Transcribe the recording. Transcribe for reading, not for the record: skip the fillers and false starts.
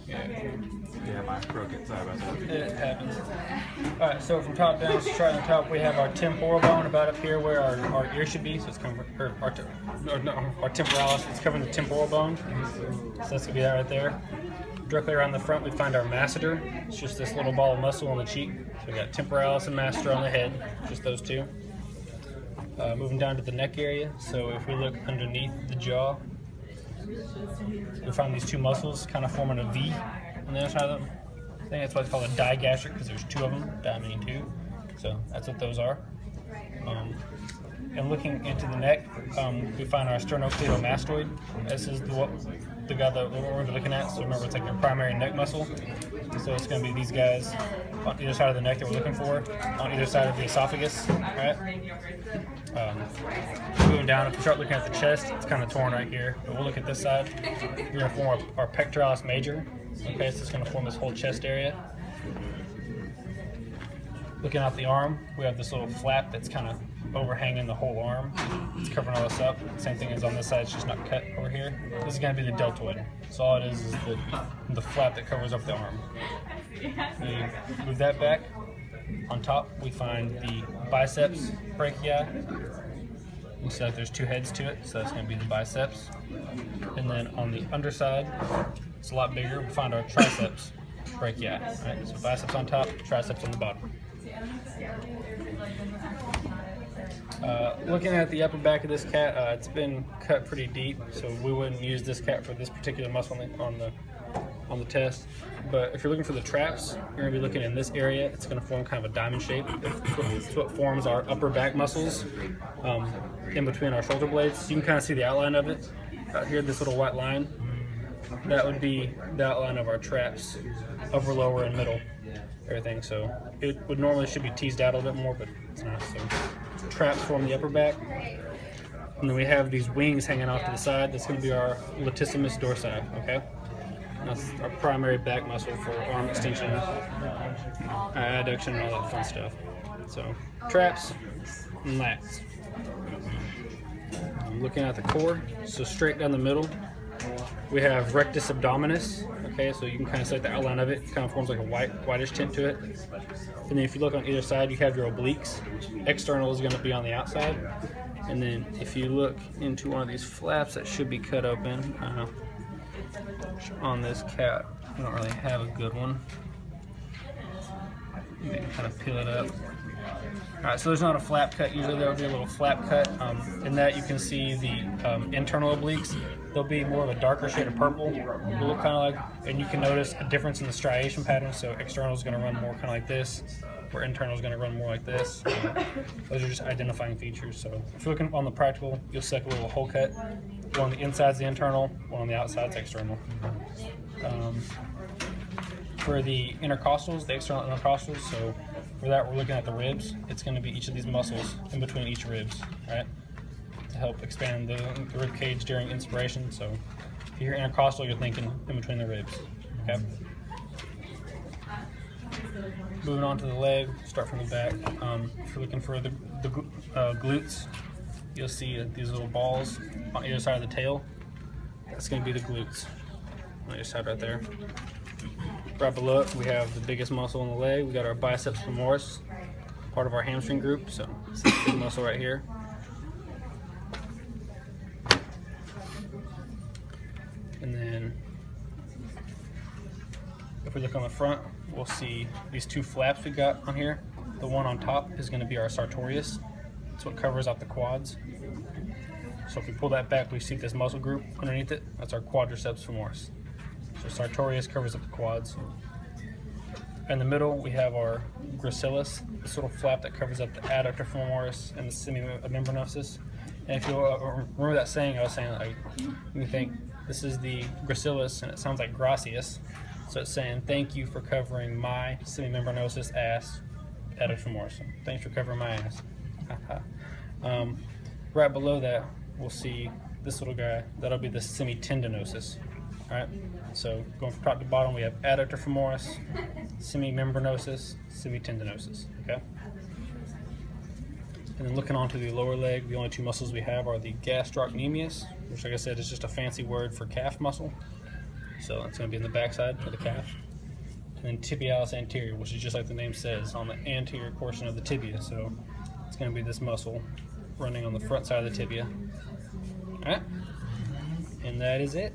Yeah, mine broke it. Sorry about that. It happens. Alright, so from top down, starting on top, we have our temporal bone about up here where our ear should be. So it's covering our temporalis. It's covering the temporal bone. So that's going to be that right there. Directly around the front, we find our masseter. It's just this little ball of muscle on the cheek. So we got temporalis and masseter on the head, just those two. Moving down to the neck area. So if we look underneath the jaw, we find these two muscles kind of forming a V on the other side of them. I think that's why it's called a digastric, because there's two of them, di meaning two. So that's what those are. And looking into the neck, we find our sternocleidomastoid. This is the guy that we're looking at. So remember, it's like your primary neck muscle. So it's going to be these guys on either side of the neck that we're looking for, on either side of the esophagus. Right? Moving down, if we start looking at the chest, it's kind of torn right here. But we'll look at this side. We're going to form our pectoralis major. Okay, so it's going to form this whole chest area. Looking out the arm, we have this little flap that's kind of overhanging the whole arm. It's covering all this up. Same thing as on this side, it's just not cut over here. This is going to be the deltoid. So all it is the flap that covers up the arm. We move that back. On top, we find the biceps brachii. You see like there's two heads to it, so that's going to be the biceps. And then on the underside, it's a lot bigger. We find our triceps brachii. Right? So biceps on top, triceps on the bottom. Looking at the upper back of this cat, it's been cut pretty deep, so we wouldn't use this cat for this particular muscle on the test. But if you're looking for the traps, you're going to be looking in this area. It's going to form kind of a diamond shape. It's what forms our upper back muscles in between our shoulder blades. So you can kind of see the outline of it. Out here, this little white line, that would be the outline of our traps, upper, lower, and middle, everything. So it would normally should be teased out a little bit more, but it's not. So traps form the upper back. And then we have these wings hanging off to the side. That's going to be our latissimus dorsi, okay? That's our primary back muscle for arm extension, adduction, and all that fun stuff. So, traps and lats. Looking at the core, so straight down the middle, we have rectus abdominis. Okay, so you can kind of see the outline of it. It kind of forms like a whitish tint to it. And then if you look on either side, you have your obliques. External is going to be on the outside. And then if you look into one of these flaps that should be cut open, on this cat, I don't really have a good one. You can kind of peel it up. Alright, so there's not a flap cut. Usually there will be a little flap cut. In that you can see the internal obliques. They'll be more of a darker shade of purple. They'll look kind of like, and you can notice a difference in the striation pattern. So external is going to run more kind of like this, where internal is going to run more like this. Those are just identifying features. So if you're looking on the practical, you'll see like a little hole cut. One on the inside's the internal, one on the outside's external. For the intercostals, the external intercostals, so for that we're looking at the ribs. It's going to be each of these muscles in between each ribs, right? To help expand the rib cage during inspiration. So if you hear intercostal, you're thinking in between the ribs, okay? Moving on to the leg, start from the back. If you're looking for the glutes, you'll see these little balls on either side of the tail. That's going to be the glutes on either side right there. Right below it, we have the biggest muscle in the leg. We got our biceps femoris, part of our hamstring group. So it's this big muscle right here. And then if we look on the front, we'll see these two flaps we got on here. The one on top is going to be our sartorius. It's what covers up the quads. So if we pull that back, we see this muscle group underneath it. That's our quadriceps femoris. So sartorius covers up the quads. In the middle, we have our gracilis, this little flap that covers up the adductor femoris and the semimembranosus. And if you remember that saying, I was saying, like, you think this is the gracilis, and it sounds like gracias. So it's saying, thank you for covering my semimembranosus ass, adductor femoris. So thanks for covering my ass. Right below that, we'll see this little guy. That'll be the semitendinosus. All right. So going from top to bottom, we have adductor femoris, semimembranosus, semitendinosus. Okay. And then looking onto the lower leg, the only two muscles we have are the gastrocnemius, which, like I said, is just a fancy word for calf muscle. So it's going to be in the backside of the calf. And then tibialis anterior, which is just like the name says, on the anterior portion of the tibia. So it's going to be this muscle running on the front side of the tibia. Alright? And that is it.